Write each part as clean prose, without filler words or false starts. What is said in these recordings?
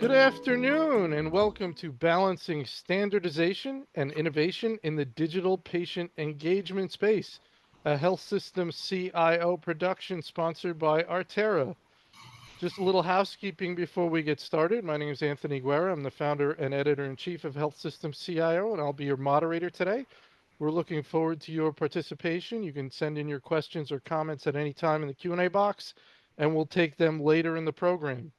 Good afternoon, and welcome to Balancing Standardization and Innovation in the Digital Patient Engagement Space, a health system CIO production sponsored by Artera. Just a little housekeeping before we get started. My name is Anthony Guerra. I'm the founder and editor-in-chief of Health System CIO, and I'll be your moderator today. We're looking forward to your participation. You can send in your questions or comments at any time in the Q&A box, and we'll take them later in the program.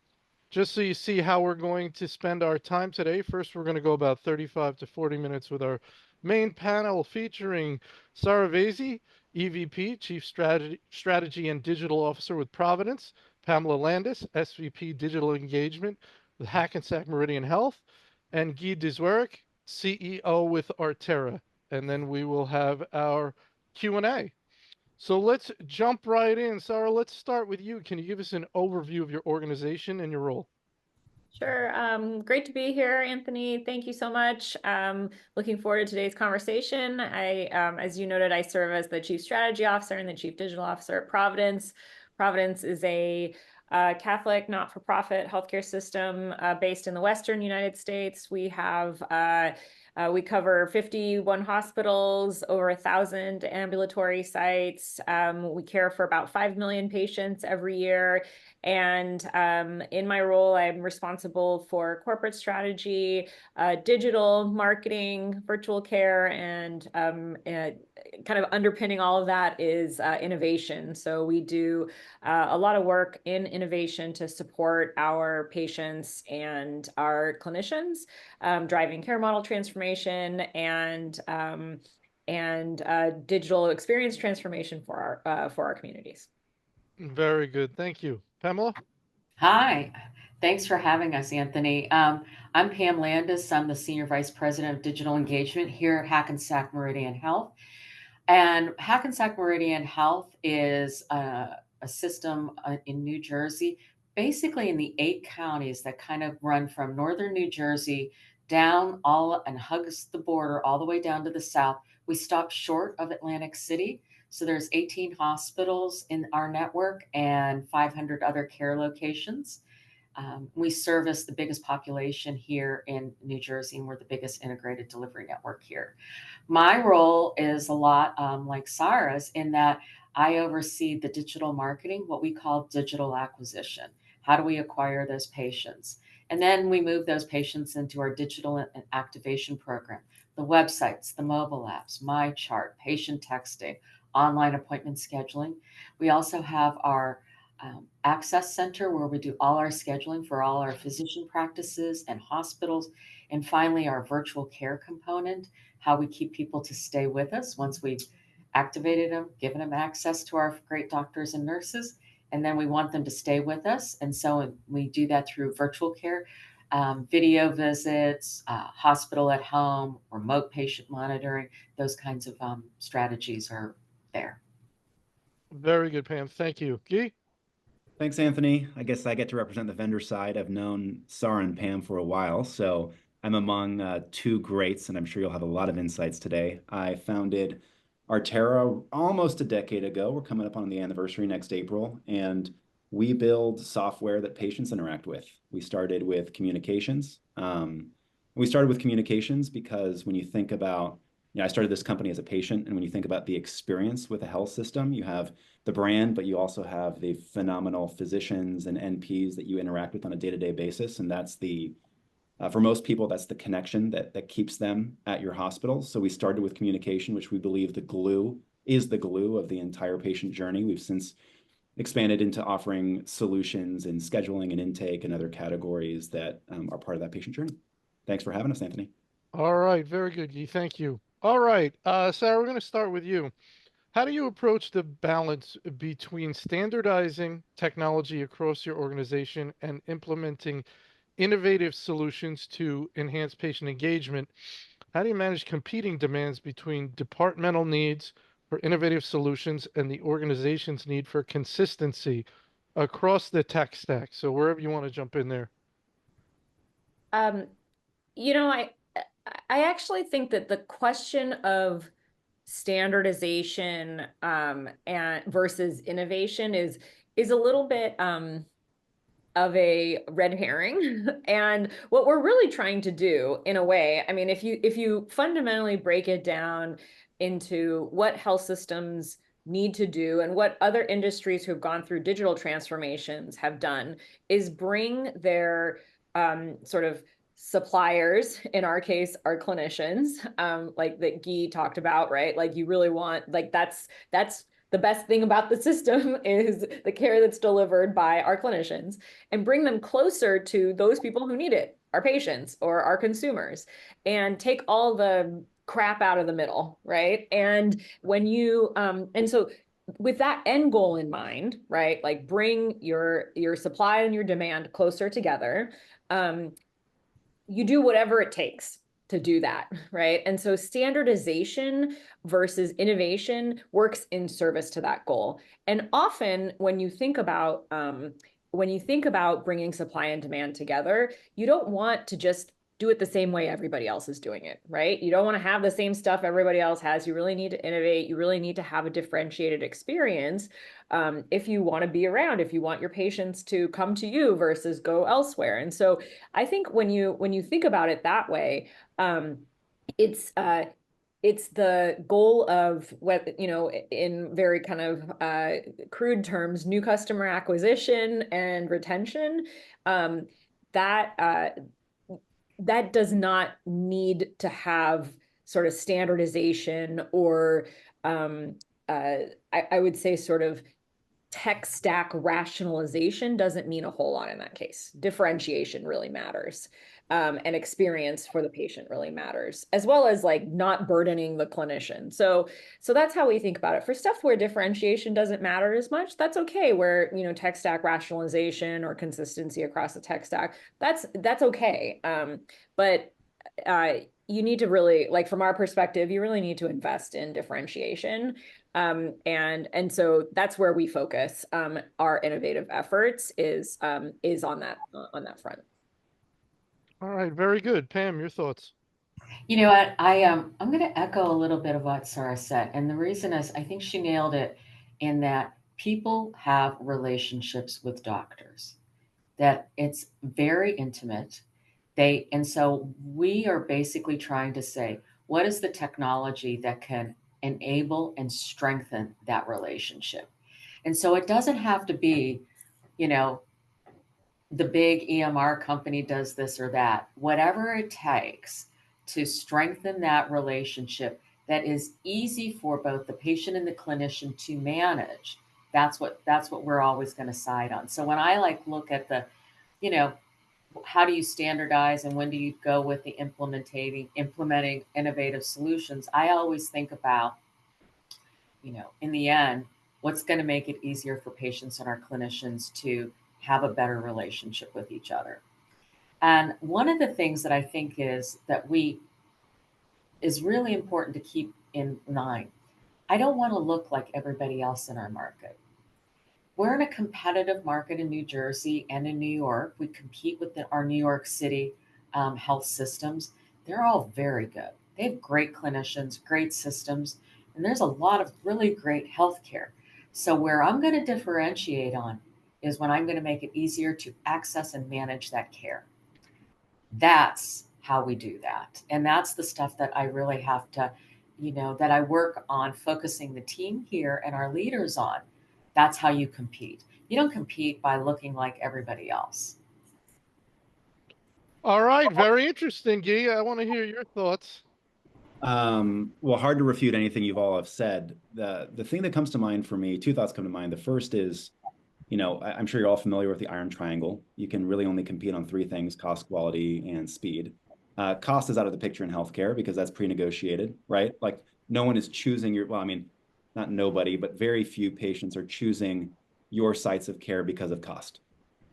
Just so you see how we're going to spend our time today, first we're going to go about 35 to 40 minutes with our main panel featuring Sarah Vasey, EVP, Chief Strategy and Digital Officer with Providence, Pamela Landis, SVP Digital Engagement with Hackensack Meridian Health, and Guy Dzwerik, CEO with Artera. And then we will have our Q&A. So let's jump right in. Sarah, let's start with you. Can you give us an overview of your organization and your role? Sure. Great to be here, Anthony. Thank you so much. Looking forward to today's conversation. As you noted, I serve as the Chief Strategy Officer and the Chief Digital Officer at Providence. Providence is a Catholic not-for-profit healthcare system based in the Western United States. We cover 51 hospitals, over 1,000 ambulatory sites. We care for about 5 million patients every year. And in my role, I'm responsible for corporate strategy, digital marketing, virtual care, and kind of underpinning all of that is innovation. So we do a lot of work in innovation to support our patients and our clinicians, driving care model transformation and digital experience transformation for our communities. Very good. Thank you. Pamela? Hi, thanks for having us, Anthony. I'm Pam Landis. I'm the Senior Vice President of Digital Engagement here at Hackensack Meridian Health. And Hackensack Meridian Health is a system in New Jersey, basically in the 8 counties that kind of run from northern New Jersey down all and hugs the border all the way down to the south. We stop short of Atlantic City. So there's 18 hospitals in our network and 500 other care locations. We service the biggest population here in New Jersey, and we're the biggest integrated delivery network here. My role is a lot like Sarah's in that I oversee the digital marketing, what we call digital acquisition. How do we acquire those patients? And then we move those patients into our digital and activation program, the websites, the mobile apps, MyChart, patient texting, online appointment scheduling. We also have our access center where we do all our scheduling for all our physician practices and hospitals. And finally, our virtual care component, how we keep people to stay with us once we've activated them, given them access to our great doctors and nurses. And then we want them to stay with us. And so we do that through virtual care, video visits, hospital at home, remote patient monitoring. Those kinds of strategies are there. Very good, Pam. Thank you. Guy? Thanks, Anthony. I guess I get to represent the vendor side. I've known Sarah and Pam for a while, so I'm among 2 greats, and I'm sure you'll have a lot of insights today. I founded Artera almost a decade ago. We're coming up on the anniversary next April, and we build software that patients interact with. We started with communications. Because when you think about, I started this company as a patient, and when you think about the experience with a health system, you have the brand, but you also have the phenomenal physicians and NPs that you interact with on a day-to-day basis, and that's for most people, that's the connection that keeps them at your hospital. So we started with communication, which we believe is the glue of the entire patient journey. We've since expanded into offering solutions in scheduling and intake and other categories that are part of that patient journey. Thanks for having us, Anthony. All right. Very good, Guy. Thank you. All right. Sarah, we're going to start with you. How do you approach the balance between standardizing technology across your organization and implementing innovative solutions to enhance patient engagement? How do you manage competing demands between departmental needs for innovative solutions and the organization's need for consistency across the tech stack? So wherever you want to jump in there. I actually think that the question of standardization and versus innovation is a little bit of a red herring. And what we're really trying to do, in a way, I mean, if you fundamentally break it down into what health systems need to do and what other industries who have gone through digital transformations have done, is bring their sort of suppliers, in our case, our clinicians, like that Guy talked about, right? Like you really want, like that's the best thing about the system is the care that's delivered by our clinicians, and bring them closer to those people who need it, our patients or our consumers, and take all the crap out of the middle, right? And when you and so with that end goal in mind, right, like bring your supply and your demand closer together, you do whatever it takes to do that, right? And so standardization versus innovation works in service to that goal. And often when you think about bringing supply and demand together, you don't want to just do it the same way everybody else is doing it, right? You don't want to have the same stuff everybody else has. You really need to innovate. You really need to have a differentiated experience if you want to be around, if you want your patients to come to you versus go elsewhere. And so I think when you think about it that way, it's the goal of what, in very kind of crude terms, new customer acquisition and retention. That that does not need to have sort of standardization or I would say sort of tech stack rationalization doesn't mean a whole lot in that case. Differentiation really matters. And experience for the patient really matters, as well as like not burdening the clinician. So that's how we think about it. For stuff where differentiation doesn't matter as much, that's okay. Where, tech stack rationalization or consistency across the tech stack, that's okay. But you need to really, like from our perspective, you really need to invest in differentiation. And so that's where we focus our innovative efforts is on that front. All right, very good. Pam, your thoughts. You know what? I'm going to echo a little bit of what Sarah said, and the reason is I think she nailed it in that people have relationships with doctors, that it's very intimate. And so we are basically trying to say, what is the technology that can enable and strengthen that relationship? And so it doesn't have to be, you know, the big EMR company does this or that, whatever it takes to strengthen that relationship that is easy for both the patient and the clinician to manage. That's what we're always going to side on. So when I look at the, you know, how do you standardize and when do you go with the implementing innovative solutions, I always think about, in the end, what's going to make it easier for patients and our clinicians to have a better relationship with each other. And one of the things that I think is really important to keep in mind, I don't want to look like everybody else in our market. We're in a competitive market in New Jersey and in New York. We compete with our New York City health systems. They're all very good. They have great clinicians, great systems, and there's a lot of really great healthcare. So where I'm going to differentiate on is when I'm going to make it easier to access and manage that care. That's how we do that. And that's the stuff that I really have to, that I work on focusing the team here and our leaders on. That's how you compete. You don't compete by looking like everybody else. All right, very interesting, Guy. I want to hear your thoughts. Well, hard to refute anything you've all have said. The thing that comes to mind for me, two thoughts come to mind. The first is, I'm sure you're all familiar with the iron triangle. You can really only compete on three things: cost, quality, and speed. Cost is out of the picture in healthcare because that's pre-negotiated, right? Like no one is choosing not nobody, but very few patients are choosing your sites of care because of cost.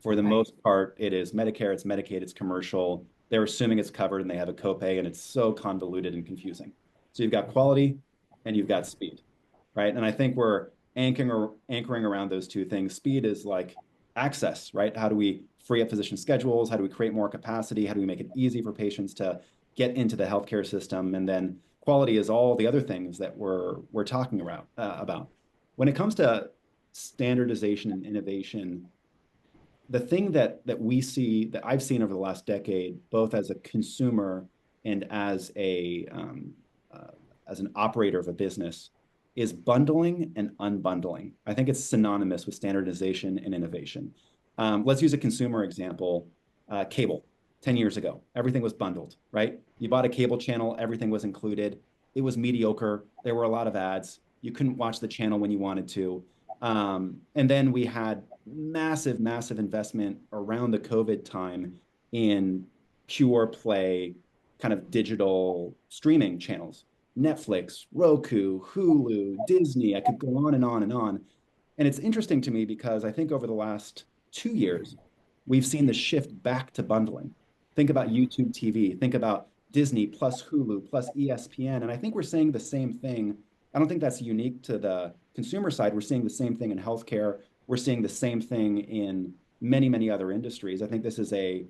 For the most part, it is Medicare, it's Medicaid, it's commercial. They're assuming it's covered and they have a copay, and it's so convoluted and confusing. So you've got quality and you've got speed, right? And I think we're anchoring around those two things. Speed is like access, right? How do we free up physician schedules? How do we create more capacity? How do we make it easy for patients to get into the healthcare system? And then quality is all the other things that we're talking about. When it comes to standardization and innovation, the thing that we see, that I've seen over the last decade, both as a consumer and uh, as an operator of a business, is bundling and unbundling. I think it's synonymous with standardization and innovation. Let's use a consumer example. Cable. 10 years ago, everything was bundled, right? You bought a cable channel, everything was included. It was mediocre. There were a lot of ads. You couldn't watch the channel when you wanted to. And then we had massive, massive investment around the COVID time in pure play kind of digital streaming channels. Netflix, Roku, Hulu, Disney. I could go on and on and on. And it's interesting to me because I think over the last 2 years, we've seen the shift back to bundling. Think about YouTube TV, think about Disney plus Hulu plus ESPN. And I think we're saying the same thing. I don't think that's unique to the consumer side. We're seeing the same thing in healthcare. We're seeing the same thing in many, many other industries. I think this is a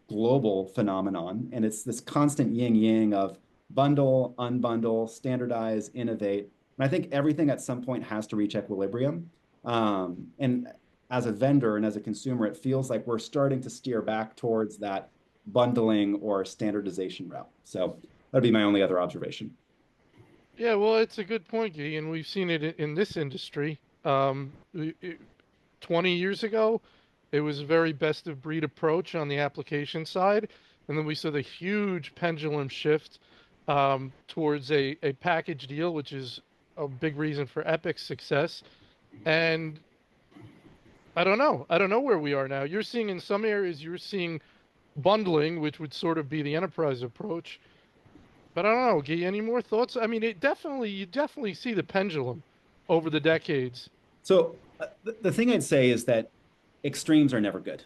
global phenomenon, and it's this constant yin yang of bundle, unbundle, standardize, innovate. And I think everything at some point has to reach equilibrium. And as a vendor and as a consumer, it feels like we're starting to steer back towards that bundling or standardization route. So that'd be my only other observation. Yeah, well, it's a good point, Guy, and we've seen it in this industry. 20 years ago, it was a very best of breed approach on the application side. And then we saw the huge pendulum shift towards a package deal, which is a big reason for Epic's success. And I don't know. I don't know where we are now. You're seeing in some areas, you're seeing bundling, which would sort of be the enterprise approach. But I don't know, Guy, any more thoughts? I mean, you definitely see the pendulum over the decades. So the thing I'd say is that extremes are never good,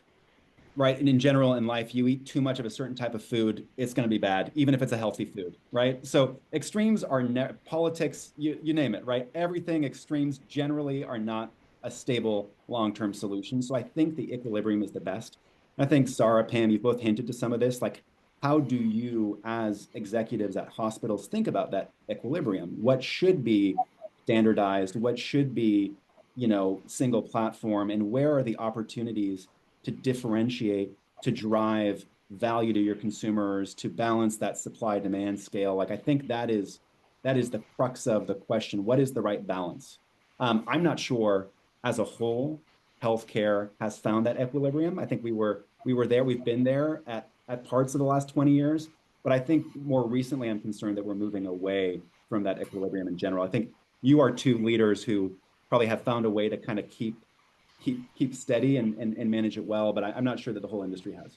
right? And in general, in life, you eat too much of a certain type of food, it's going to be bad, even if it's a healthy food, right? So extremes are politics, you name it, right? Everything extremes generally are not a stable long-term solution. So I think the equilibrium is the best. I think Sarah, Pam, you've both hinted to some of this. Like, how do you, as executives at hospitals, think about that equilibrium? What should be standardized? What should be, single platform? And where are the opportunities to differentiate, to drive value to your consumers, to balance that supply demand scale? Like, I think that is the crux of the question. What is the right balance? I'm not sure as a whole, healthcare has found that equilibrium. I think we were there, we've been there at parts of the last 20 years, but I think more recently I'm concerned that we're moving away from that equilibrium in general. I think you are two leaders who probably have found a way to kind of keep steady and manage it well, but I'm not sure that the whole industry has.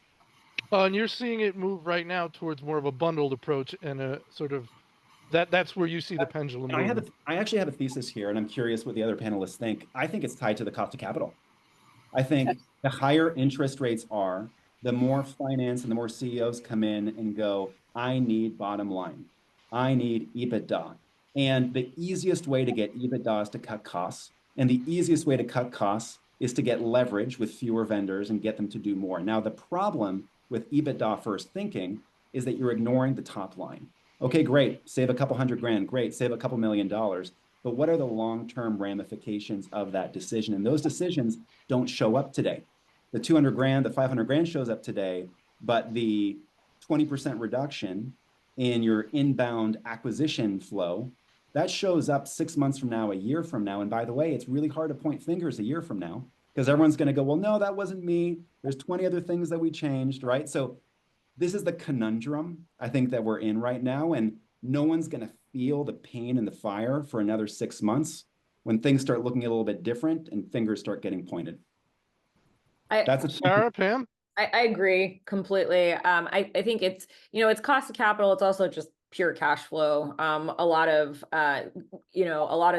And you're seeing it move right now towards more of a bundled approach and a sort of that's where you see the pendulum And moving. I actually have a thesis here, and I'm curious what the other panelists think. I think it's tied to the cost of capital. I think the higher interest rates are, the more finance and the more CEOs come in and go, I need bottom line. I need EBITDA. And the easiest way to get EBITDA is to cut costs. And the easiest way to cut costs is to get leverage with fewer vendors and get them to do more. Now, the problem with EBITDA first thinking is that you're ignoring the top line. Okay, great. Save a couple $100,000. Great. Save a couple $1,000,000. But what are the long-term ramifications of that decision? And those decisions don't show up today. The 200,000, the 500,000 shows up today, but the 20% reduction in your inbound acquisition flow, that shows up 6 months from now, a year from now. And by the way, it's really hard to point fingers a year from now because everyone's going to go, well, no, that wasn't me. There's 20 other things that we changed, right? So this is the conundrum I think that we're in right now. And no one's going to feel the pain and the fire for another 6 months when things start looking a little bit different and fingers start getting pointed. I, That's a Sarah, Pam? I agree completely. I think it's cost of capital. It's also just pure cash flow. A lot of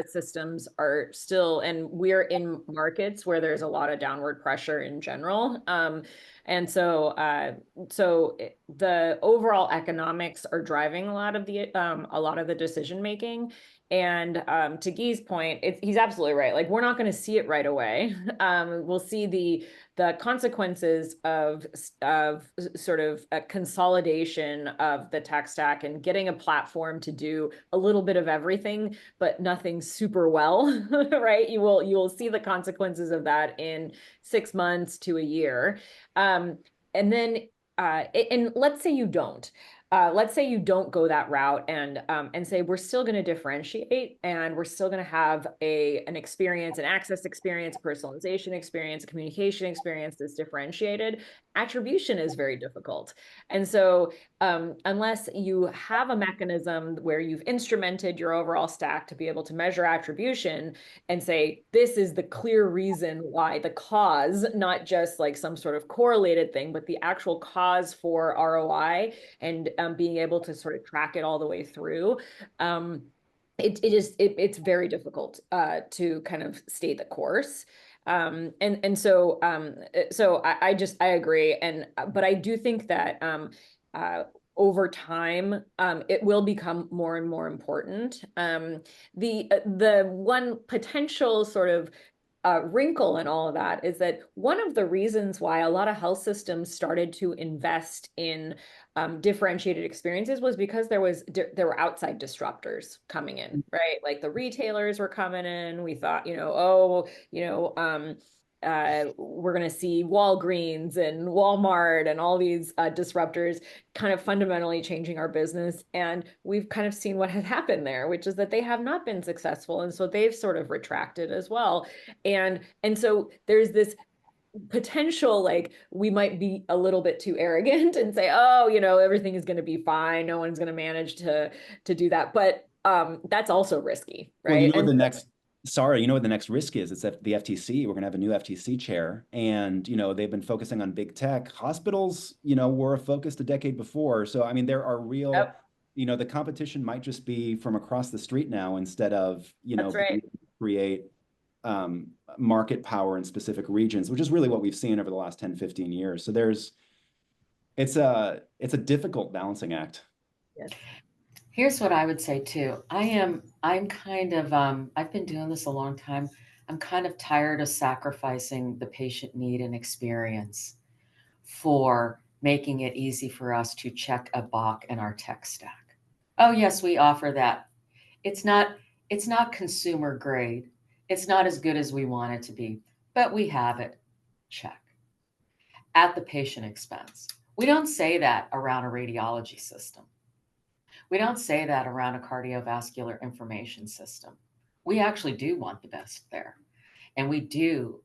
systems are still, and we're in markets where there's a lot of downward pressure in general. And so the overall economics are driving a lot of the decision making. And to Guy's point, he's absolutely right. Like, we're not going to see it right away. We'll see the consequences of sort of a consolidation of the tech stack and getting a platform to do a little bit of everything, but nothing super well, right? You will see the consequences of that in 6 months to a year. And then and let's say you don't. Let's say you don't go that route and say we're still going to differentiate and we're still going to have an experience, an access experience, personalization experience, a communication experience that's differentiated. Attribution is very difficult. And so unless you have a mechanism where you've instrumented your overall stack to be able to measure attribution and say, this is the clear reason why, the cause, not just like some sort of correlated thing, but the actual cause for ROI, and being able to sort of track it all the way through, it's very difficult to kind of stay the course. So I agree, but I do think that over time, it will become more and more important. The one potential sort of wrinkle in all of that is that one of the reasons why a lot of health systems started to invest in differentiated experiences was because there were outside disruptors coming in, right? Like the retailers were coming in. We thought, we're going to see Walgreens and Walmart and all these disruptors kind of fundamentally changing our business. And we've kind of seen what has happened there, which is that they have not been successful. And so they've sort of retracted as well. And so there's this potential, like, we might be a little bit too arrogant and say, oh, everything is going to be fine. No one's going to manage to do that. But that's also risky, right? Well, you know what the next risk is? It's at the FTC. We're going to have a new FTC chair, and they've been focusing on big tech. Hospitals, were focused a decade before. So I mean, there are real, Yep. The competition might just be from across the street now instead of That's right. create market power in specific regions, which is really what we've seen over the last 10, 15 years. So it's a difficult balancing act. Yes. Here's what I would say too. I'm kind of, I've been doing this a long time. I'm kind of tired of sacrificing the patient need and experience for making it easy for us to check a box in our tech stack. Oh yes, we offer that. It's not consumer grade. It's not as good as we want it to be, but we have it. Check. At the patient expense. We don't say that around a radiology system. We don't say that around a cardiovascular information system. We actually do want the best there. And we do,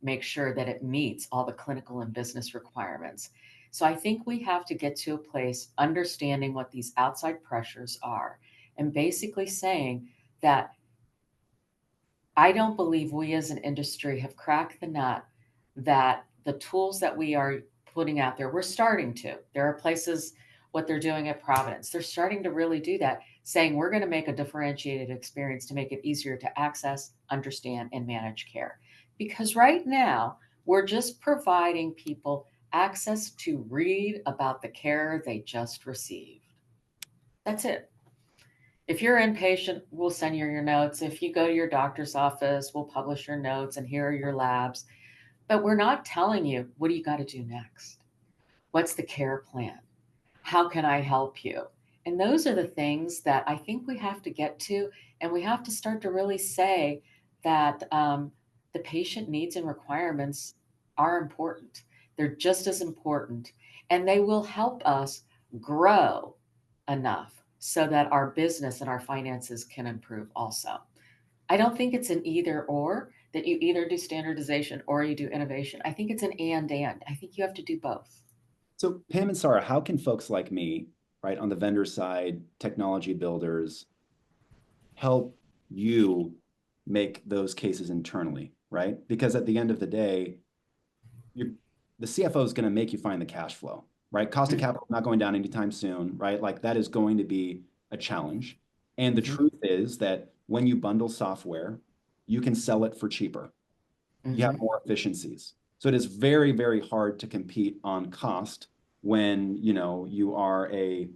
make sure that it meets all the clinical and business requirements. So I think we have to get to a place understanding what these outside pressures are and basically saying that I don't believe we as an industry have cracked the nut that the tools that we are putting out there, we're starting to. There are places, what they're doing at Providence, they're starting to really do that, saying we're going to make a differentiated experience to make it easier to access, understand, and manage care. Because right now, we're just providing people access to read about the care they just received. That's it. If you're inpatient, we'll send you your notes. If you go to your doctor's office, we'll publish your notes and here are your labs. But we're not telling you, what do you got to do next? What's the care plan? How can I help you? And those are the things that I think we have to get to. And we have to start to really say that the patient needs and requirements are important. They're just as important. And they will help us grow enough so that our business and our finances can improve also. I don't think it's an either or, that you either do standardization or you do innovation. I think it's an and. I think you have to do both. So Pam and Sarah, how can folks like me, right, on the vendor side, technology builders, help you make those cases internally, right? Because at the end of the day, the CFO is going to make you find the cash flow, right? Cost of capital not going down anytime soon, right? Like that is going to be a challenge. And the truth is that when you bundle software, you can sell it for cheaper. You have more efficiencies. So it is very, very hard to compete on cost when, you are a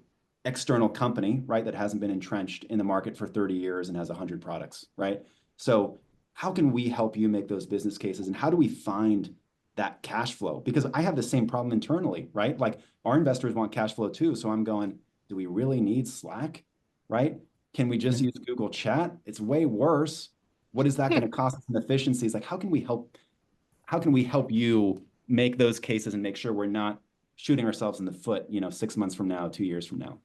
external company, right, that hasn't been entrenched in the market for 30 years and has 100 products, right? So how can we help you make those business cases, and how do we find that cash flow? Because I have the same problem internally, right? Like our investors want cash flow too. So I'm going, do we really need Slack, right? Can we just use Google Chat? It's way worse. What is that going to cost us in efficiencies? Like, how can we help you make those cases and make sure we're not shooting ourselves in the foot, 6 months from now, 2 years from now?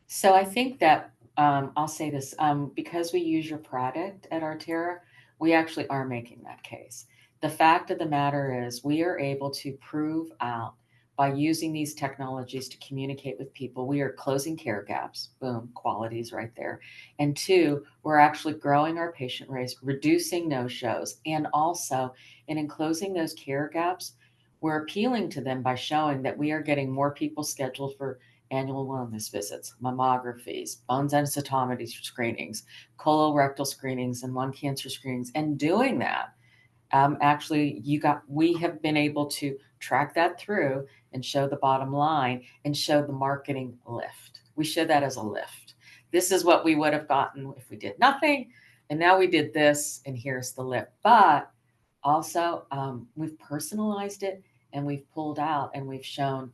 So I think that I'll say this, because we use your product at Artera, we actually are making that case. The fact of the matter is we are able to prove out by using these technologies to communicate with people, we are closing care gaps, boom, qualities right there. And two, we're actually growing our patient rates, reducing no-shows, and also in closing those care gaps, we're appealing to them by showing that we are getting more people scheduled for annual wellness visits, mammographies, bone densitometry screenings, colorectal screenings, and lung cancer screenings. And doing that, actually, we have been able to track that through and show the bottom line and show the marketing lift. We show that as a lift. This is what we would have gotten if we did nothing, and now we did this, and here's the lift. But also, we've personalized it, and we've pulled out, and we've shown,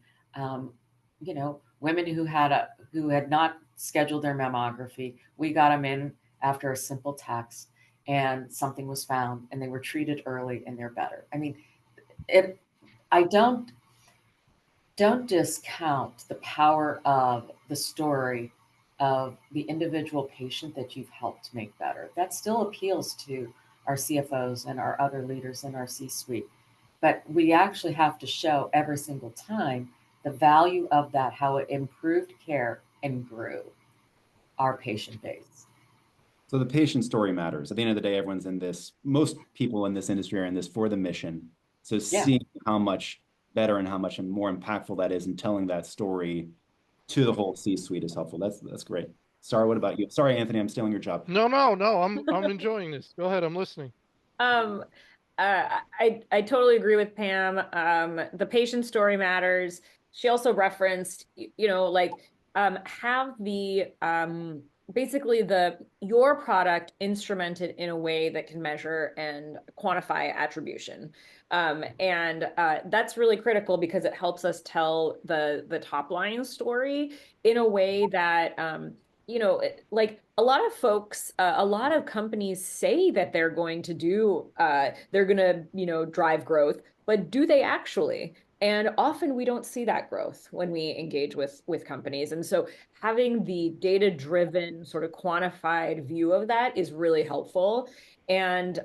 women who had not scheduled their mammography. We got them in after a simple text, and something was found, and they were treated early, and they're better. I mean, I don't discount the power of the story of the individual patient that you've helped make better. That still appeals to our CFOs and our other leaders in our C-suite. But we actually have to show every single time the value of that, how it improved care and grew our patient base. So the patient story matters. At the end of the day, everyone's in this, most people in this industry are in this for the mission. So seeing how much better and how much more impactful that is and telling that story to the whole C-suite is helpful. That's great. Sorry, what about you? Sorry, Anthony, I'm stealing your job. No, I'm enjoying this. Go ahead, I'm listening. I totally agree with Pam. The patient story matters. She also referenced, have the basically your product instrumented in a way that can measure and quantify attribution. And that's really critical because it helps us tell the top line story in a way that like a lot of folks, a lot of companies say that they're going to drive growth, but do they actually? And often we don't see that growth when we engage with companies. And so having the data-driven sort of quantified view of that is really helpful. And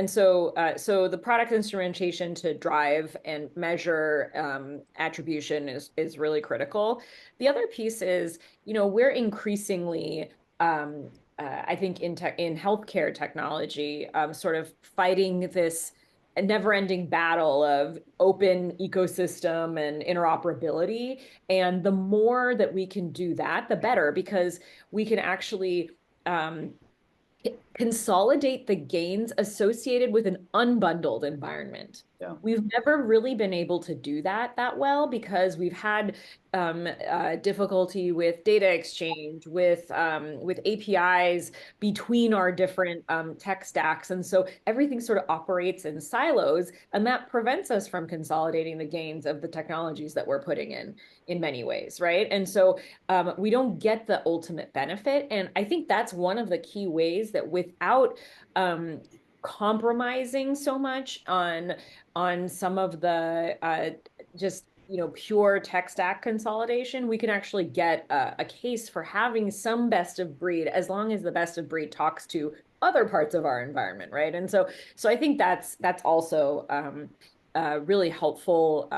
so the product instrumentation to drive and measure attribution is really critical. The other piece is, we're increasingly I think in healthcare technology, sort of fighting this never-ending battle of open ecosystem and interoperability. And the more that we can do that, the better, because we can actually consolidate the gains associated with an unbundled environment. Yeah. We've never really been able to do that well because we've had difficulty with data exchange, with APIs between our different tech stacks. And so everything sort of operates in silos, and that prevents us from consolidating the gains of the technologies that we're putting in many ways, right? And so we don't get the ultimate benefit. And I think that's one of the key ways that without compromising so much on some of the just pure tech stack consolidation, we can actually get a case for having some best of breed, as long as the best of breed talks to other parts of our environment, right? And so I think that's also really helpful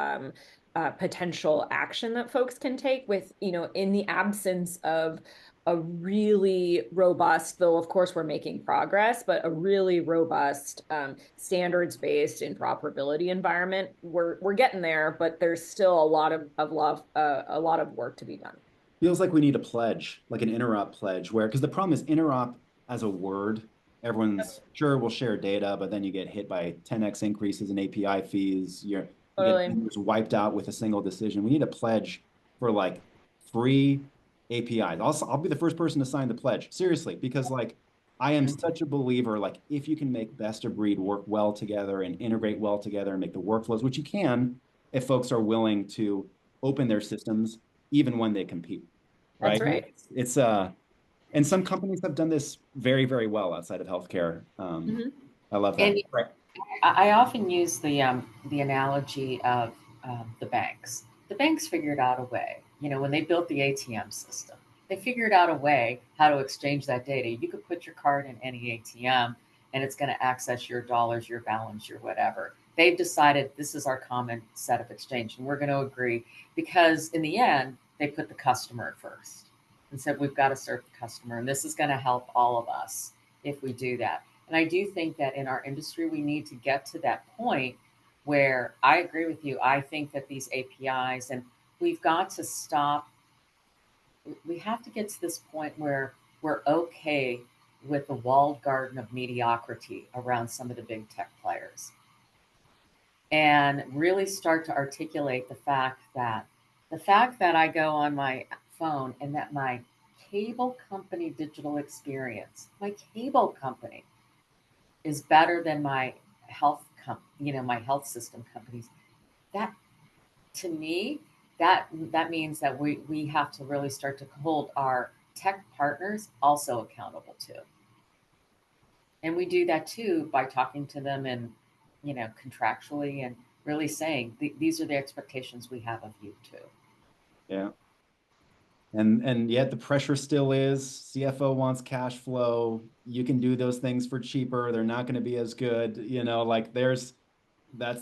potential action that folks can take with, in the absence of a really robust, though of course we're making progress, but a really robust standards-based interoperability environment. We're getting there, but there's still a lot of work to be done. Feels like we need a pledge, like an interop pledge, because the problem is interop as a word, everyone's sure we'll share data, but then you get hit by 10x increases in API fees. You get wiped out with a single decision. We need a pledge for like free APIs. I'll be the first person to sign the pledge, seriously, because like I am such a believer, like if you can make best of breed work well together and integrate well together and make the workflows, which you can if folks are willing to open their systems even when they compete, That's right? right. It's and some companies have done this very, very well outside of healthcare. I love that. And Right. I often use the analogy of the banks. The banks figured out a way. You know, when they built the ATM system, they figured out a way how to exchange that data. You could put your card in any ATM, and it's going to access your dollars, your balance, your whatever. They've decided this is our common set of exchange, and we're going to agree because in the end, they put the customer first and said we've got to serve the customer, and this is going to help all of us if we do that. And I do think that in our industry, we need to get to that point where I agree with you. I think that these APIs, and we've got to stop, we have to get to this point where we're okay with the walled garden of mediocrity around some of the big tech players and really start to articulate the fact that I go on my phone and that my cable company digital experience, my cable company is better than my my health system companies. That to me, that means that we have to really start to hold our tech partners also accountable too. And we do that too by talking to them and contractually and really saying these are the expectations we have of you too. Yeah. And yet the pressure still is CFO wants cash flow. You can do those things for cheaper. They're not going to be as good. Like that's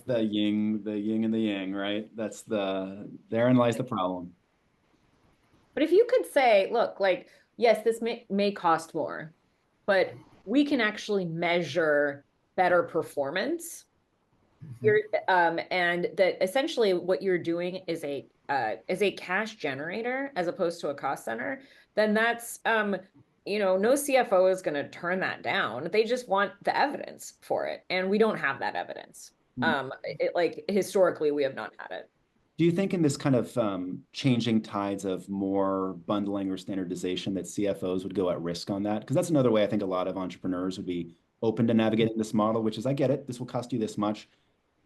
the yin and the yang, right? Therein lies the problem. But if you could say, look, like, yes, this may cost more, but we can actually measure better performance. You're, and that essentially what you're doing is a cash generator as opposed to a cost center, then that's no CFO is going to turn that down. They just want the evidence for it, and we don't have that evidence. Like historically, we have not had it. Do you think in this kind of changing tides of more bundling or standardization that CFOs would go at risk on that? Because that's another way I think a lot of entrepreneurs would be open to navigating this model, which is I get it, this will cost you this much.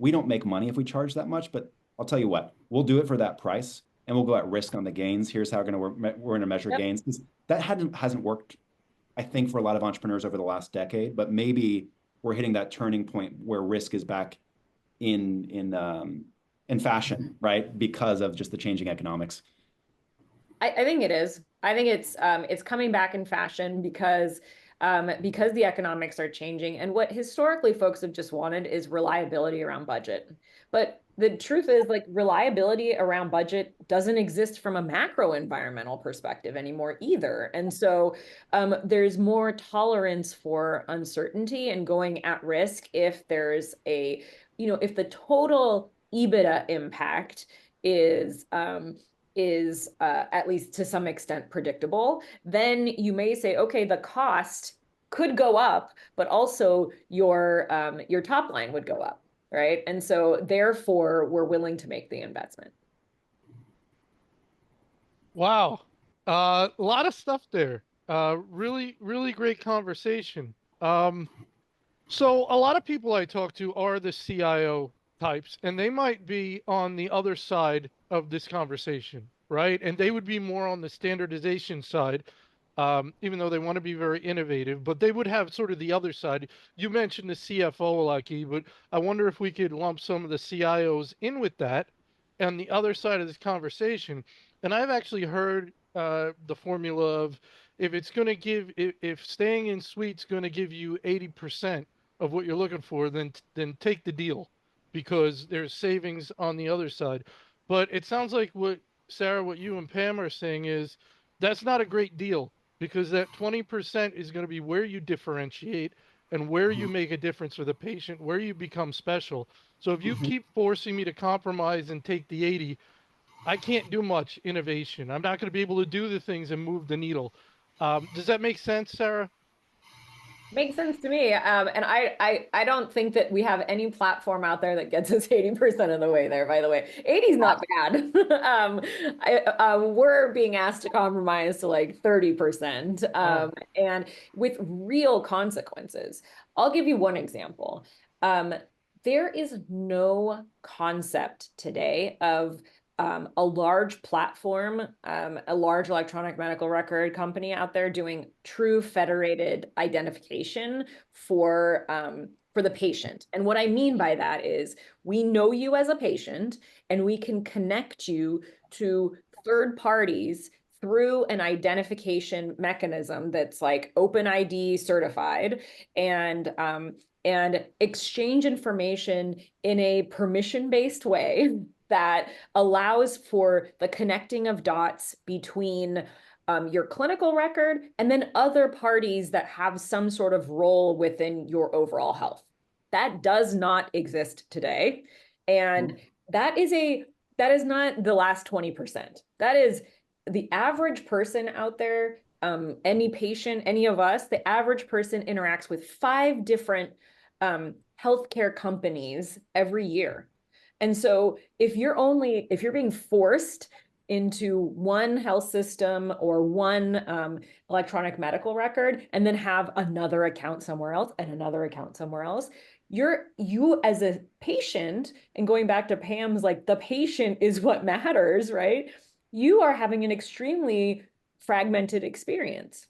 We don't make money if we charge that much, but I'll tell you what, we'll do it for that price and we'll go at risk on the gains. Here's how we're going to measure gains. That hasn't worked, I think, for a lot of entrepreneurs over the last decade, but maybe we're hitting that turning point where risk is back in fashion, right? Because of just the changing economics. I think it is. I think it's coming back in fashion because the economics are changing. And what historically folks have just wanted is reliability around budget. But the truth is, like, reliability around budget doesn't exist from a macro environmental perspective anymore either. And so there's more tolerance for uncertainty and going at risk if there's if the total EBITDA impact is at least to some extent predictable, then you may say, okay, the cost could go up, but also your top line would go up, right? And so therefore, we're willing to make the investment. Wow. A lot of stuff there. Really, really great conversation. So a lot of people I talk to are the CIO types, and they might be on the other side of this conversation, right? And they would be more on the standardization side, even though they want to be very innovative, but they would have sort of the other side. You mentioned the CFO, Lucky, but I wonder if we could lump some of the CIOs in with that and the other side of this conversation. And I've actually heard the formula of if it's going to if staying in suite's going to give you 80% of what you're looking for, then take the deal because there's savings on the other side. But it sounds like what you and Pam are saying is that's not a great deal because that 20% is going to be where you differentiate and where you make a difference for the patient, where you become special. So if you keep forcing me to compromise and take the 80, I can't do much innovation. I'm not going to be able to do the things and move the needle. Does that make sense, Sarah? Makes sense to me. And I don't think that we have any platform out there that gets us 80% of the way there, by the way. 80 is not bad. We're being asked to compromise to like 30%, and with real consequences. I'll give you one example. Um, there is no concept today of a large platform, a large electronic medical record company out there doing true federated identification for the patient. And what I mean by that is we know you as a patient and we can connect you to third parties through an identification mechanism that's like OpenID certified, and exchange information in a permission-based way that allows for the connecting of dots between your clinical record and then other parties that have some sort of role within your overall health. That does not exist today. And that is not the last 20%. That is the average person out there, any patient, any of us, the average person interacts with 5 different healthcare companies every year. And so if you're being forced into one health system or one electronic medical record and then have another account somewhere else and another account somewhere else, you as a patient, and going back to Pam's, like the patient is what matters, right? You are having an extremely fragmented experience.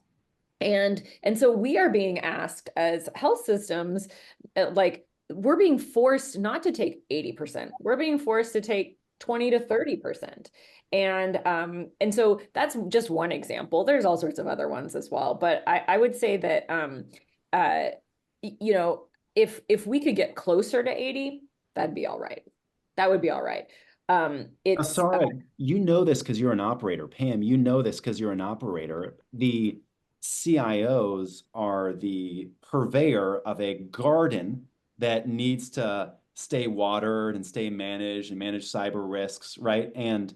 And so we are being asked as health systems, like we're being forced not to take 80%. We're being forced to take 20 to 30%. And so that's just one example. There's all sorts of other ones as well. But I would say that uh, you know, if we could get closer to 80, that'd be all right. That would be all right. It's Sarah, you know this because you're an operator. Pam, you know this because you're an operator. The CIOs are the purveyor of a garden that needs to stay watered and stay managed and manage cyber risks, right? And,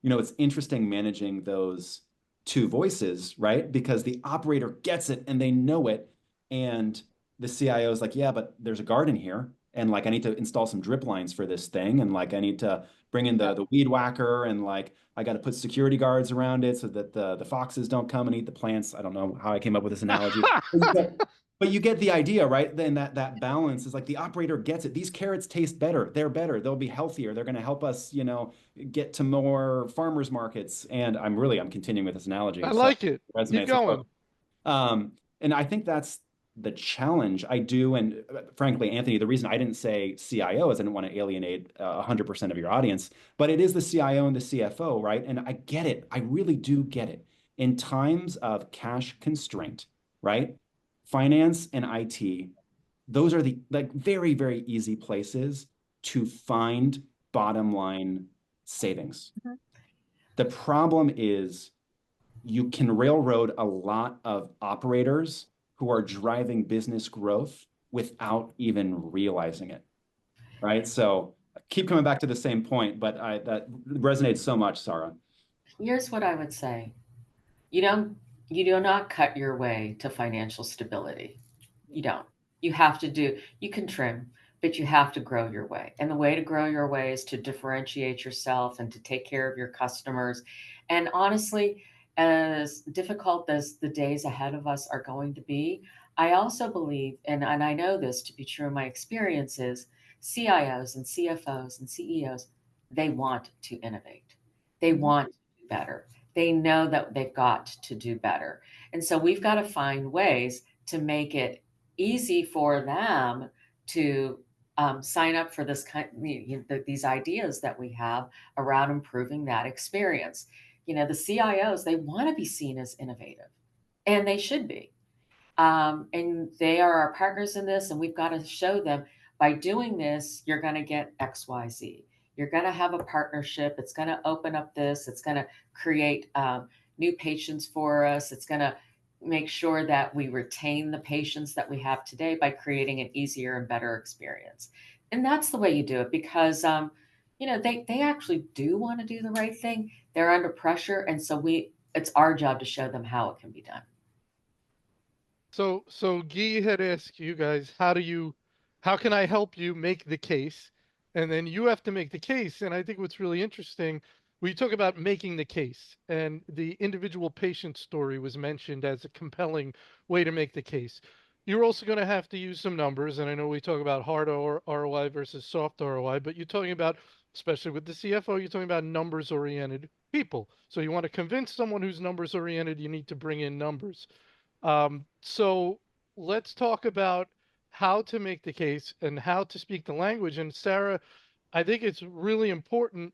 it's interesting managing those two voices, right? Because the operator gets it and they know it. And the CIO is like, yeah, but there's a garden here. And like, I need to install some drip lines for this thing. And like, I need to bring in the weed whacker, and like I got to put security guards around it so that the foxes don't come and eat the plants. I don't know how I came up with this analogy, but you get the idea, right? Then that balance is like the operator gets it. These carrots taste better. They're better. They'll be healthier. They're going to help us, get to more farmers markets. And I'm continuing with this analogy. I So like it. Keep going. And I think that's the challenge. I do, and frankly, Anthony, the reason I didn't say CIO is I didn't want to alienate 100% of your audience, but it is the CIO and the CFO, right? And I get it. I really do get it. In times of cash constraint, right? Finance and IT, those are the like very, very easy places to find bottom line savings. Mhm. The problem is you can railroad a lot of operators who are driving business growth without even realizing it, right? So I keep coming back to the same point, but that resonates so much, Sarah. Here's what I would say. You don't you do not cut your way to financial stability. You don't. You can trim, but you have to grow your way. And the way to grow your way is to differentiate yourself and to take care of your customers. And honestly, as difficult as the days ahead of us are going to be, I also believe, and I know this to be true in my experiences, CIOs and CFOs and CEOs, they want to innovate. They want to do better. They know that they've got to do better. And so we've got to find ways to make it easy for them to sign up for this these ideas that we have around improving that experience. The CIOs, they want to be seen as innovative, and they should be. And they are our partners in this, and we've got to show them by doing this, you're going to get XYZ. You're going to have a partnership. It's going to open up this. It's going to create new patients for us. It's going to make sure that we retain the patients that we have today by creating an easier and better experience. And that's the way you do it because, they actually do want to do the right thing. They're under pressure. And so it's our job to show them how it can be done. So Guy had asked you guys, how can I help you make the case? And then you have to make the case. And I think what's really interesting, we talk about making the case, and the individual patient story was mentioned as a compelling way to make the case. You're also going to have to use some numbers, and I know we talk about hard ROI versus soft ROI, but you're talking about, especially with the CFO, you're talking about numbers-oriented people. So you want to convince someone who's numbers-oriented, you need to bring in numbers. So let's talk about how to make the case and how to speak the language. And Sarah, I think it's really important.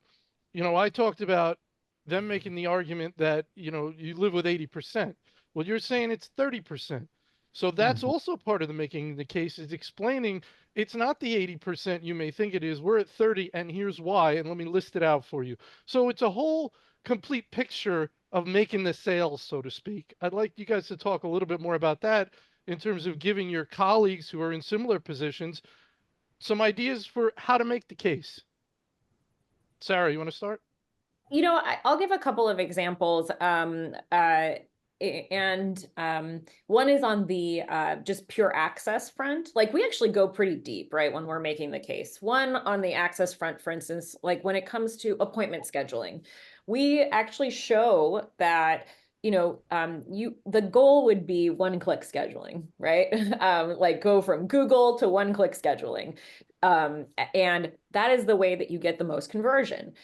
I talked about them making the argument that, you live with 80%. Well, you're saying it's 30%. So that's Mhm. also part of the making the case, is explaining it's not the 80% you may think it is. We're at 30, and here's why. And let me list it out for you. So it's a whole complete picture of making the sale, so to speak. I'd like you guys to talk a little bit more about that in terms of giving your colleagues who are in similar positions some ideas for how to make the case. Sarah, you want to start? I'll give a couple of examples. And one is on the just pure access front. Like, we actually go pretty deep, right, when we're making the case. One, on the access front, for instance, like when it comes to appointment scheduling, we actually show that the goal would be one-click scheduling, right? Like, go from Google to one-click scheduling. And that is the way that you get the most conversion.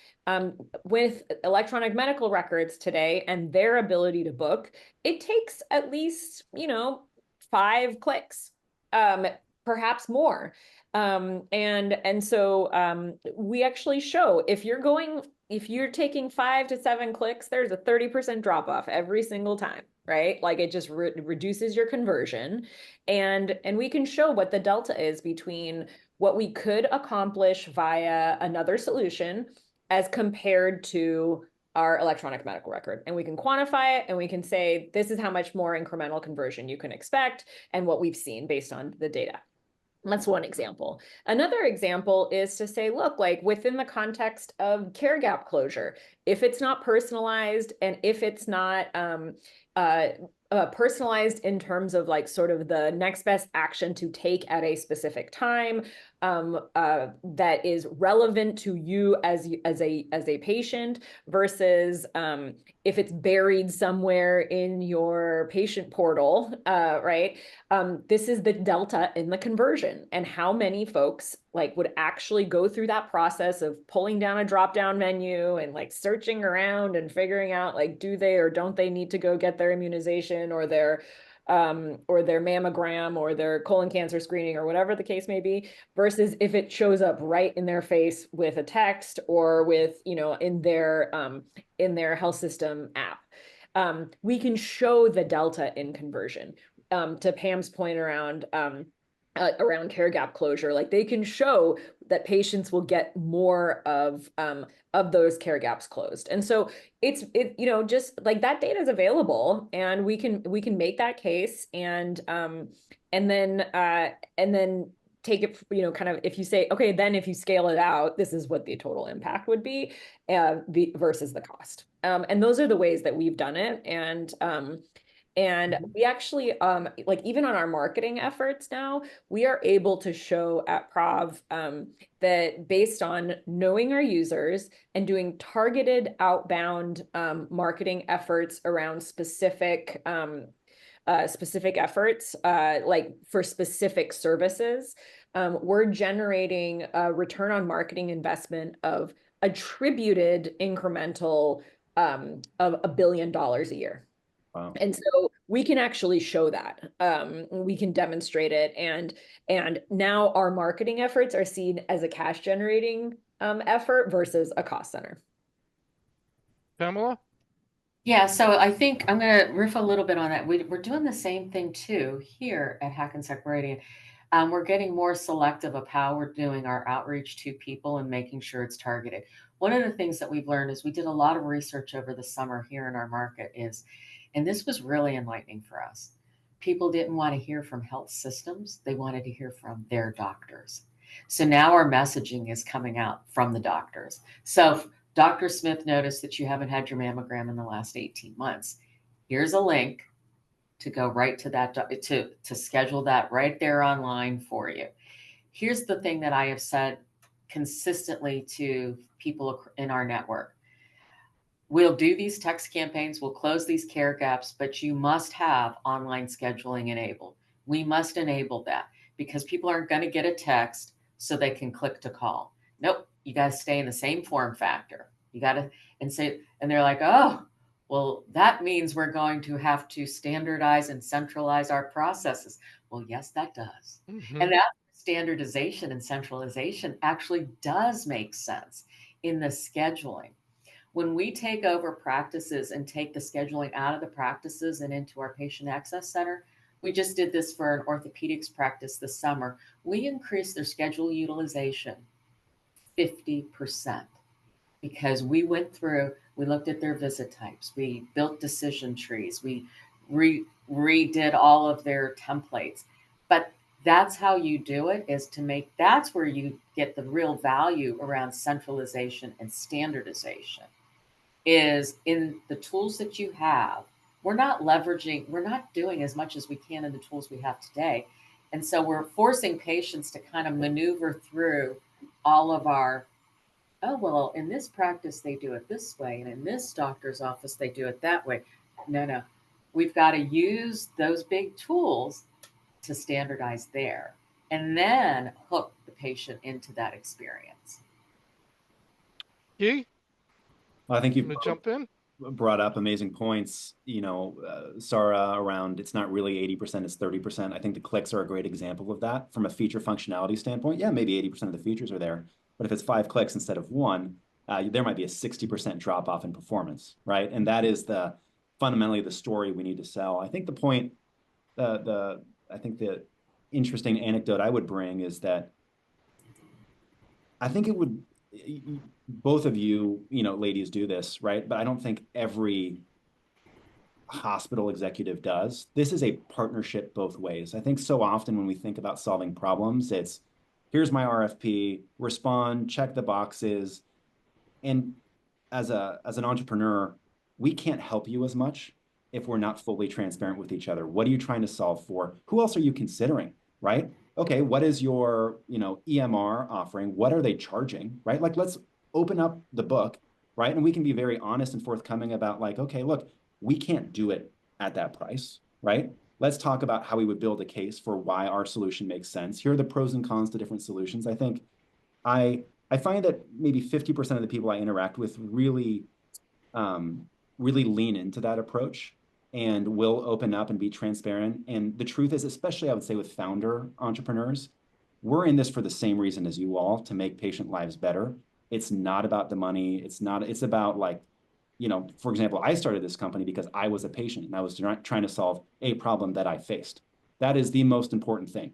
With electronic medical records today and their ability to book, it takes at least, 5 clicks, perhaps more. And so we actually show, if you're taking 5 to 7 clicks, there's a 30% drop off every single time, right? Like, it just reduces your conversion. And we can show what the delta is between what we could accomplish via another solution as compared to our electronic medical record. And we can quantify it, and we can say, this is how much more incremental conversion you can expect and what we've seen based on the data. That's one example. Another example is to say, look, like, within the context of care gap closure, if it's not personalized, and if it's not personalized in terms of, like, sort of the next best action to take at a specific time, that is relevant to you as a patient, versus if it's buried somewhere in your patient portal, right? This is the delta in the conversion, and how many folks, like, would actually go through that process of pulling down a drop-down menu and, like, searching around and figuring out, like, do they or don't they need to go get their immunization or their mammogram or their colon cancer screening or whatever the case may be, versus if it shows up right in their face with a text or with, in their health system app. We can show the delta in conversion. To Pam's point around care gap closure, like, they can show that patients will get more of those care gaps closed. And so it's just like, that data is available, and we can make that case, and then take it, kind of, if you say, okay, then if you scale it out, this is what the total impact would be, versus the cost. And those are the ways that we've done it. And we actually, like, even on our marketing efforts now, we are able to show at Prov that, based on knowing our users and doing targeted outbound marketing efforts around specific efforts, like for specific services, we're generating a return on marketing investment of attributed incremental of $1 billion a year. Wow. And so we can actually show that. We can demonstrate it, and now our marketing efforts are seen as a cash generating effort versus a cost center. Pamela? Yeah, so I think I'm going to riff a little bit on that. We're doing the same thing too here at Hackensack Meridian. We're getting more selective of how we're doing our outreach to people and making sure it's targeted. One of the things that we've learned is, we did a lot of research over the summer here in our market, and this was really enlightening for us. People didn't want to hear from health systems. They wanted to hear from their doctors. So now our messaging is coming out from the doctors. So Dr. Smith noticed that you haven't had your mammogram in the last 18 months. Here's a link. to go right to that, to schedule that right there online for you. Here's the thing that I have said consistently to people in our network. We'll do these text campaigns, we'll close these care gaps, but you must have online scheduling enabled. We must enable that because people aren't going to get a text so they can click to call. Nope, you got to stay in the same form factor. You got to, and they're like, oh, well, that means we're going to have to standardize and centralize our processes. Well, yes, that does. Mm-hmm. And that standardization and centralization actually does make sense in the scheduling. When we take over practices and take the scheduling out of the practices and into our patient access center, we just did this for an orthopedics practice this summer. We increased their schedule utilization 50% because we went through, we looked at their visit types, we built decision trees, we redid all of their templates. But that's how you do it, is to make, that's where you get the real value around centralization and standardization, is in the tools that you have. We're not doing as much as we can in the tools we have today. And so we're forcing patients to kind of maneuver through all of our, oh, well, in this practice, they do it this way. And in this doctor's office, they do it that way. No. We've got to use those big tools to standardize there and then hook the patient into that experience. Yee, Well, I think I'm you've going to jump in. brought up amazing points, Sarah, around it's not really 80%, it's 30%. I think the clicks are a great example of that from a feature functionality standpoint. Yeah, maybe 80% of the features are there, but if it's 5 clicks instead of 1, there might be a 60% drop off in performance, right? And that is fundamentally the story we need to sell. I think the point, I think the interesting anecdote I would bring is that I think it would, both of you, ladies do this, right? But I don't think every hospital executive does. This is a partnership both ways. I think so often when we think about solving problems, it's here's my RFP, respond, check the boxes. And as an entrepreneur, we can't help you as much if we're not fully transparent with each other. What are you trying to solve for? Who else are you considering, right? Okay, what is your, EMR offering? What are they charging, right? Like, let's open up the book, right? And we can be very honest and forthcoming about like, okay, look, we can't do it at that price, right? Let's talk about how we would build a case for why our solution makes sense. Here are the pros and cons to different solutions. I think I find that maybe 50% of the people I interact with really lean into that approach and will open up and be transparent. And the truth is, especially I would say with founder entrepreneurs, we're in this for the same reason as you all, to make patient lives better. It's not about the money. It's about like, for example, I started this company because I was a patient and I was trying to solve a problem that I faced. That is the most important thing.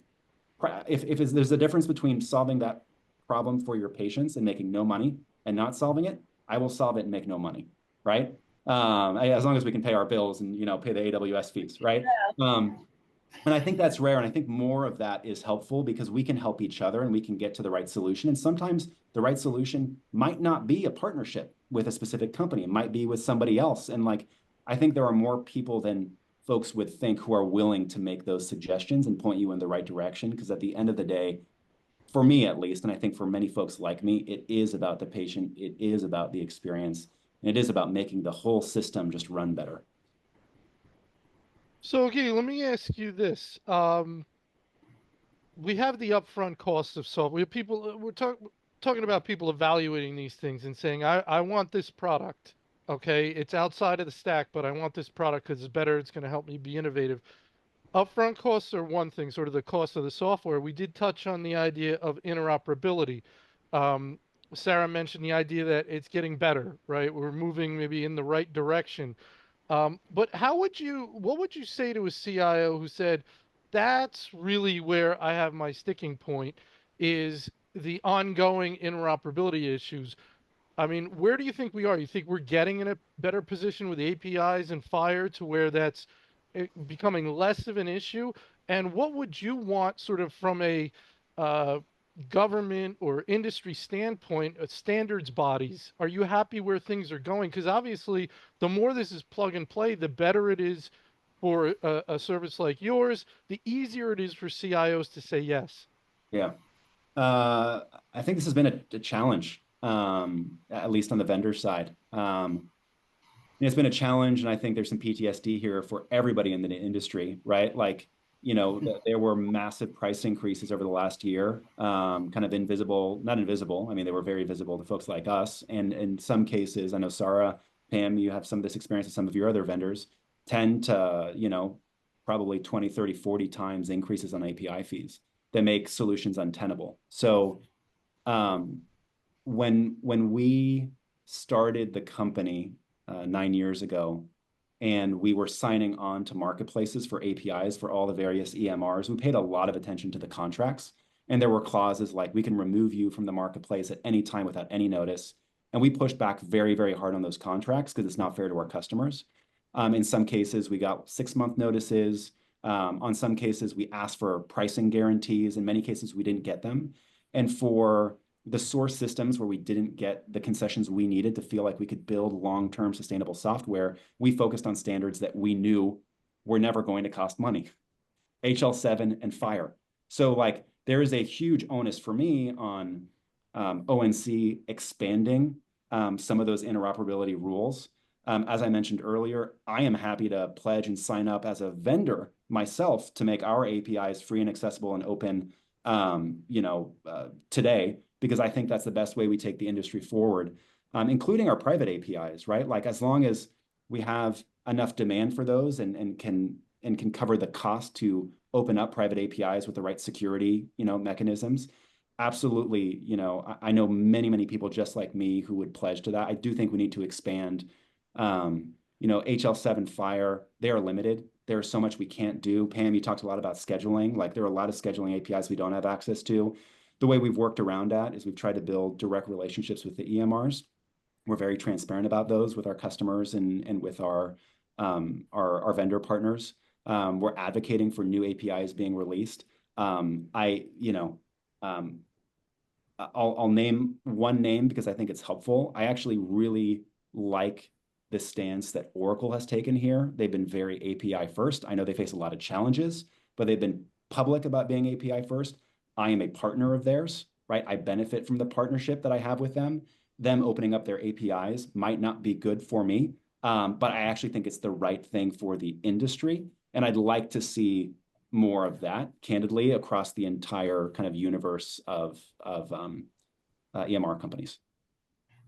If there's a difference between solving that problem for your patients and making no money and not solving it, I will solve it and make no money, right? As long as we can pay our bills and pay the AWS fees, right? And I think that's rare, and I think more of that is helpful because we can help each other and we can get to the right solution. And sometimes the right solution might not be a partnership with a specific company; it might be with somebody else. And like, I think there are more people than folks would think who are willing to make those suggestions and point you in the right direction. Because at the end of the day, for me at least, and I think for many folks like me, it is about the patient, it is about the experience, and it is about making the whole system just run better. So, okay, let me ask you this. We have the upfront costs of software. We're talking about people evaluating these things and saying, I want this product. Okay, it's outside of the stack, but I want this product because it's better. It's going to help me be innovative. Upfront costs are one thing, sort of the cost of the software. We did touch on the idea of interoperability. Um, Sarah mentioned the idea that it's getting better, right? We're moving maybe in the right direction. But what would you say to a CIO who said, that's really where I have my sticking point, is the ongoing interoperability issues? I mean, where do you think we are? You think we're getting in a better position with APIs and Fire to where that's becoming less of an issue? And what would you want sort of from a uh, government or industry standpoint, standards bodies? Are you happy where things are going? Because obviously, the more this is plug and play, the better it is for a service like yours, the easier it is for CIOs to say yes. Yeah. I think this has been a challenge, at least on the vendor side. It's been a challenge, and I think there's some PTSD here for everybody in the industry, right? Like, there were massive price increases over the last year, kind of invisible, not invisible. I mean, they were very visible to folks like us. And in some cases, I know Sarah, Pam, you have some of this experience with some of your other vendors, tend to, probably 20, 30, 40 times increases on API fees that make solutions untenable. So, um, when we started the company 9 years ago, and we were signing on to marketplaces for APIs for all the various EMRs, we paid a lot of attention to the contracts. And there were clauses like we can remove you from the marketplace at any time without any notice. And we pushed back very, very hard on those contracts because it's not fair to our customers. In some cases, we got 6-month notices. On some cases, we asked for pricing guarantees. In many cases, we didn't get them. And for the source systems where we didn't get the concessions we needed to feel like we could build long-term sustainable software, we focused on standards that we knew were never going to cost money. HL7 and FHIR. So like there is a huge onus for me on ONC expanding some of those interoperability rules. As I mentioned earlier, I am happy to pledge and sign up as a vendor myself to make our APIs free and accessible and open today, because I think that's the best way we take the industry forward, including our private APIs, right? Like as long as we have enough demand for those and can cover the cost to open up private APIs with the right security, mechanisms. Absolutely, I know many people just like me who would pledge to that. I do think we need to expand. HL7 FHIR, they are limited. There's so much we can't do. Pam, you talked a lot about scheduling. Like there are a lot of scheduling APIs we don't have access to. The way we've worked around that is we've tried to build direct relationships with the EMRs. We're very transparent about those with our customers and with our vendor partners. We're advocating for new APIs being released. I'll name one name because I think it's helpful. I actually really like the stance that Oracle has taken here. They've been very API first. I know they face a lot of challenges, but they've been public about being API first. I am a partner of theirs, right? I benefit from the partnership that I have with them. Them opening up their APIs might not be good for me, but I actually think it's the right thing for the industry. And I'd like to see more of that, candidly, across the entire kind of universe of EMR companies.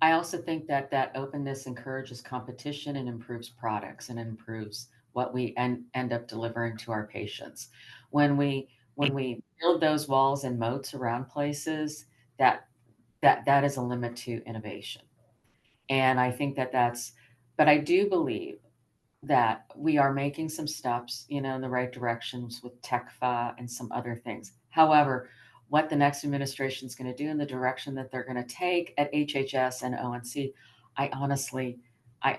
I also think that openness encourages competition and improves products and improves what we end up delivering to our patients. When we build those walls and moats around places, that is a limit to innovation. And I think but I do believe that we are making some steps, in the right directions with TECFA and some other things. However, what the next administration is going to do in the direction that they're going to take at HHS and ONC, I honestly, I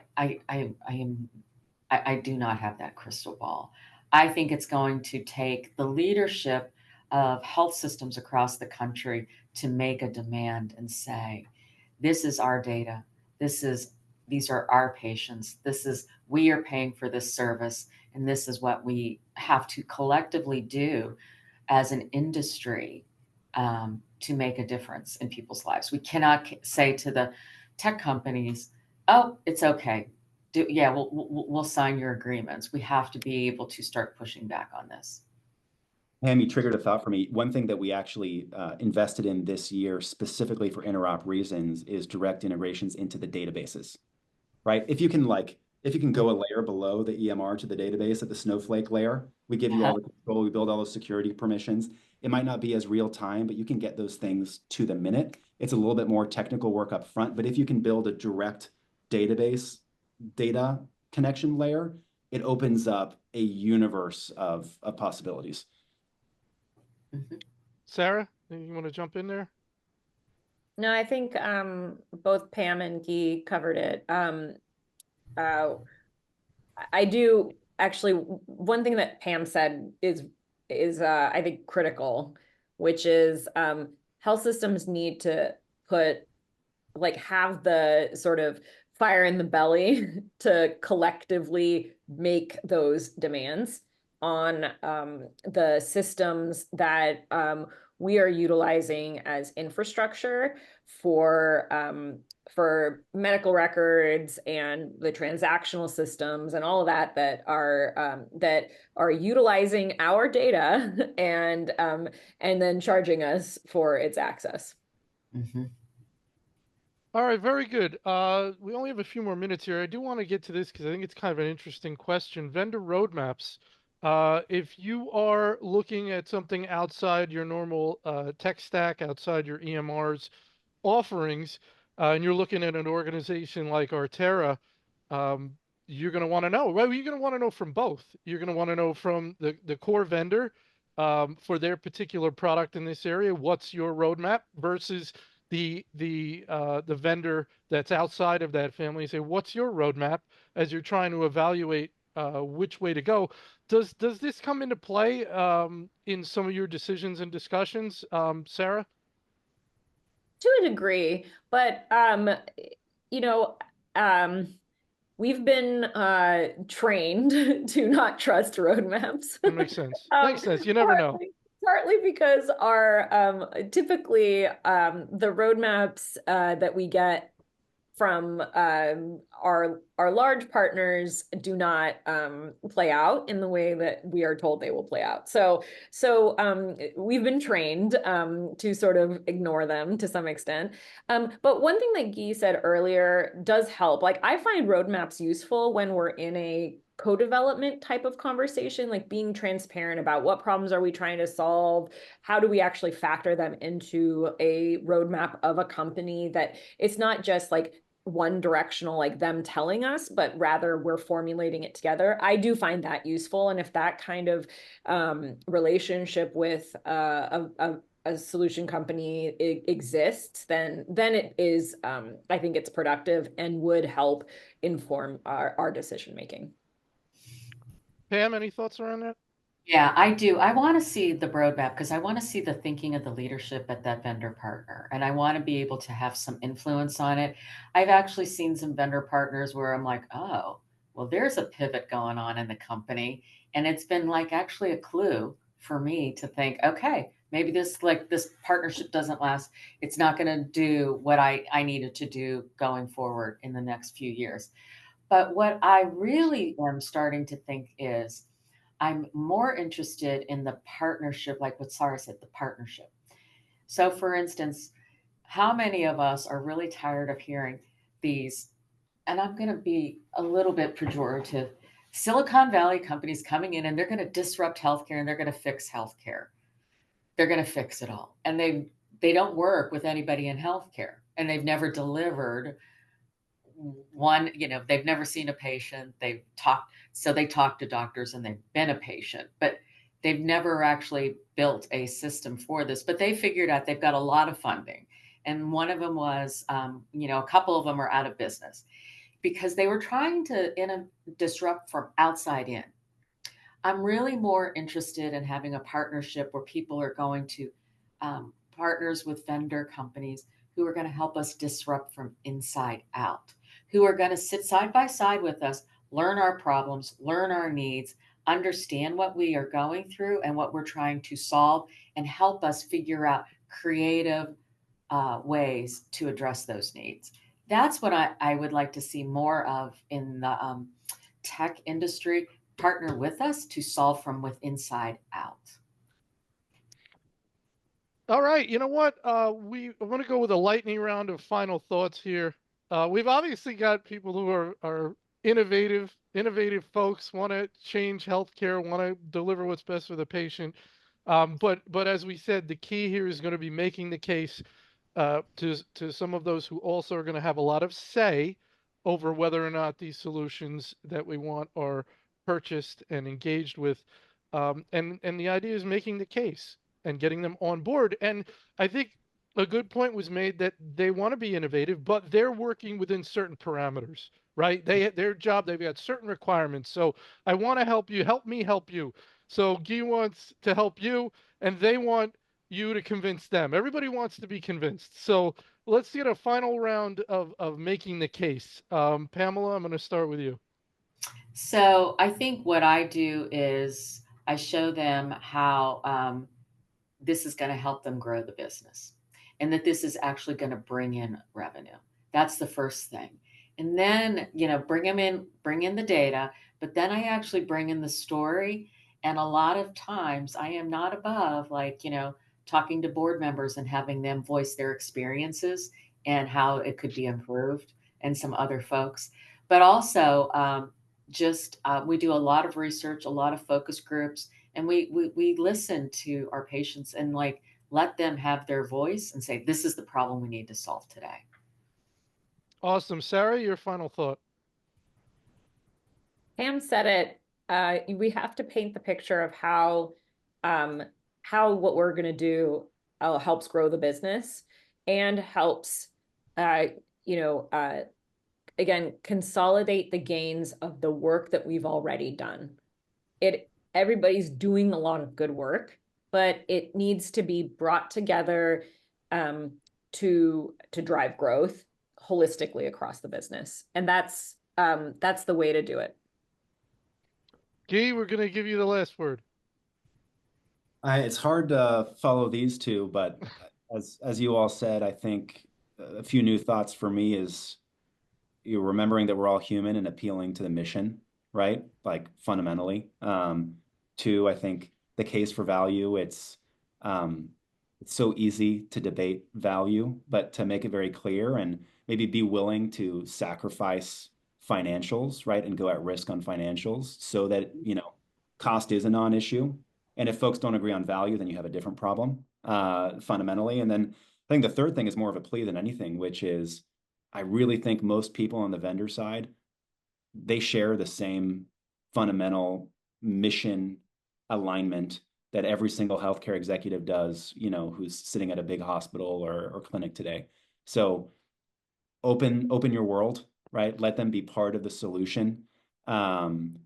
do not have that crystal ball. I think it's going to take the leadership of health systems across the country to make a demand and say, this is our data. These are our patients. We are paying for this service, and this is what we have to collectively do as an industry to make a difference in people's lives. We cannot say to the tech companies, "Oh, it's okay. We'll sign your agreements." We have to be able to start pushing back on this. Pam, you triggered a thought for me. One thing that we actually invested in this year specifically for interop reasons is direct integrations into the databases, right? If you can go a layer below the EMR to the database at the Snowflake layer, we give you all the control, we build all those security permissions. It might not be as real time, but you can get those things to the minute. It's a little bit more technical work up front, but if you can build a direct database data connection layer, it opens up a universe of possibilities. Sarah, you want to jump in there? No, I think both Pam and Guy covered it. I do actually, one thing that Pam said is I think critical, which is health systems need to have the sort of fire in the belly to collectively make those demands on the systems that we are utilizing as infrastructure for medical records and the transactional systems and all of that are utilizing our data and then charging us for its access. Mhm. All right, very good. We only have a few more minutes here. I do want to get to this because I think it's kind of an interesting question. Vendor roadmaps. If you are looking at something outside your normal tech stack, outside your EMR's offerings, and you're looking at an organization like Artera, um, you're going to want to know. Well, you're going to want to know from both. You're going to want to know from the core vendor for their particular product in this area. What's your roadmap versus the vendor that's outside of that family? You say, what's your roadmap as you're trying to evaluate which way to go? Does this come into play in some of your decisions and discussions, Sarah? To a degree, but you know, we've been trained to not trust roadmaps. That makes sense. Um, Makes sense. You never know. partly because our typically the roadmaps that we get from our large partners do not play out in the way that we are told they will play out. So we've been trained to sort of ignore them to some extent. But one thing that Guy said earlier does help. Like, I find roadmaps useful when we're in a co-development type of conversation, like being transparent about what problems are we trying to solve, how do we actually factor them into a roadmap of a company, that it's not just like one directional, like them telling us, but rather we're formulating it together. I do find that useful. And if that kind of relationship with a solution company exists, then it is, I think it's productive and would help inform our decision making. Pam, any thoughts around that? Yeah, I do. I want to see the roadmap because I want to see the thinking of the leadership at that vendor partner, and I want to be able to have some influence on it. I've actually seen some vendor partners where I'm like, oh, well, there's a pivot going on in the company, and it's been like actually a clue for me to think, okay, maybe this partnership doesn't last. It's not going to do what I needed to do going forward in the next few years. But what I really am starting to think is I'm more interested in the partnership, like what Sarah said, the partnership. So, for instance, how many of us are really tired of hearing these, and I'm going to be a little bit pejorative, Silicon Valley companies coming in and they're going to disrupt healthcare and they're going to fix healthcare. They're going to fix it all. And they don't work with anybody in healthcare, and they've never delivered one, they've never seen a patient. They talk to doctors and they've been a patient, but they've never actually built a system for this. But they figured out they've got a lot of funding. And one of them was, a couple of them are out of business because they were trying to disrupt from outside in. I'm really more interested in having a partnership where people are going to partners with vendor companies who are going to help us disrupt from inside out, who are going to sit side by side with us, learn our problems, learn our needs, understand what we are going through and what we're trying to solve, and help us figure out creative ways to address those needs. That's what I would like to see more of in the tech industry. Partner with us to solve from inside out. All right, you know what? I want to go with a lightning round of final thoughts here. We've obviously got people who are innovative folks, want to change healthcare, want to deliver what's best for the patient. But as we said, the key here is going to be making the case to some of those who also are going to have a lot of say over whether or not these solutions that we want are purchased and engaged with. And the idea is making the case and getting them on board. And I think a good point was made that they want to be innovative, but they're working within certain parameters, right? Their job, they've got certain requirements. So I want to help you, help me help you. So Guy wants to help you, and they want you to convince them. Everybody wants to be convinced. So let's get a final round of making the case. Pamela, I'm going to start with you. So I think what I do is I show them how this is going to help them grow the business and that this is actually going to bring in revenue. That's the first thing. And then, bring in the data, but then I actually bring in the story. And a lot of times I am not above, talking to board members and having them voice their experiences and how it could be improved, and some other folks. But also, we do a lot of research, a lot of focus groups, and we listen to our patients and let them have their voice and say, this is the problem we need to solve today. Awesome. Sarah, your final thought. Pam said it. We have to paint the picture of how what we're going to do helps grow the business and helps, uh, you know, uh, again, consolidate the gains of the work that we've already done. Everybody's doing a lot of good work, but it needs to be brought together to drive growth holistically across the business, and that's the way to do it. Guy, we're going to give you the last word. It's hard to follow these two, but as you all said, I think a few new thoughts for me is you're remembering that we're all human and appealing to the mission, right? Like fundamentally. Two, I think the case for value, it's so easy to debate value, but to make it very clear and maybe be willing to sacrifice financials, right? And go at risk on financials so that, cost is a non-issue. And if folks don't agree on value, then you have a different problem, fundamentally. And then I think the third thing is more of a plea than anything, which is I really think most people on the vendor side, they share the same fundamental mission alignment that every single healthcare executive does, who's sitting at a big hospital or clinic today. So open your world, right? Let them be part of the solution. Um,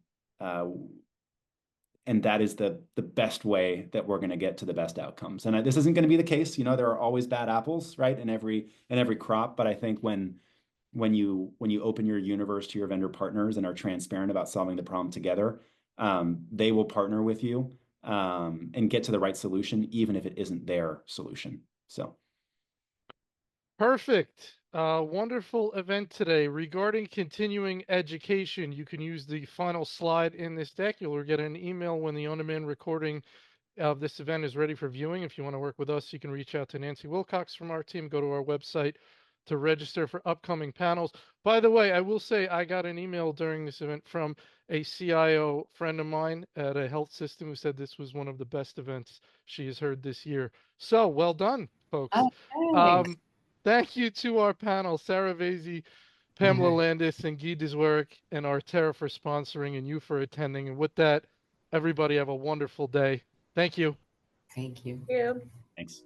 and that is the best way that we're going to get to the best outcomes. And this isn't going to be the case. There are always bad apples, right, in every crop. But I think when you open your universe to your vendor partners and are transparent about solving the problem together, they will partner with you and get to the right solution, even if it isn't their solution. So. Perfect. Wonderful event today. Regarding continuing education, you can use the final slide in this deck. You'll get an email when the on-demand recording of this event is ready for viewing. If you want to work with us, you can reach out to Nancy Wilcox from our team. Go to our website to register for upcoming panels. By the way, I will say I got an email during this event from a CIO friend of mine at a health system who said this was one of the best events she has heard this year. So well done, folks. Oh, thanks. Thank you to our panel, Sarah Vasey, Pamela Landis, and Guy Deswerk, and Artera for sponsoring, and you for attending. And with that, everybody have a wonderful day. Thank you. Thank you. Thank you. Thanks.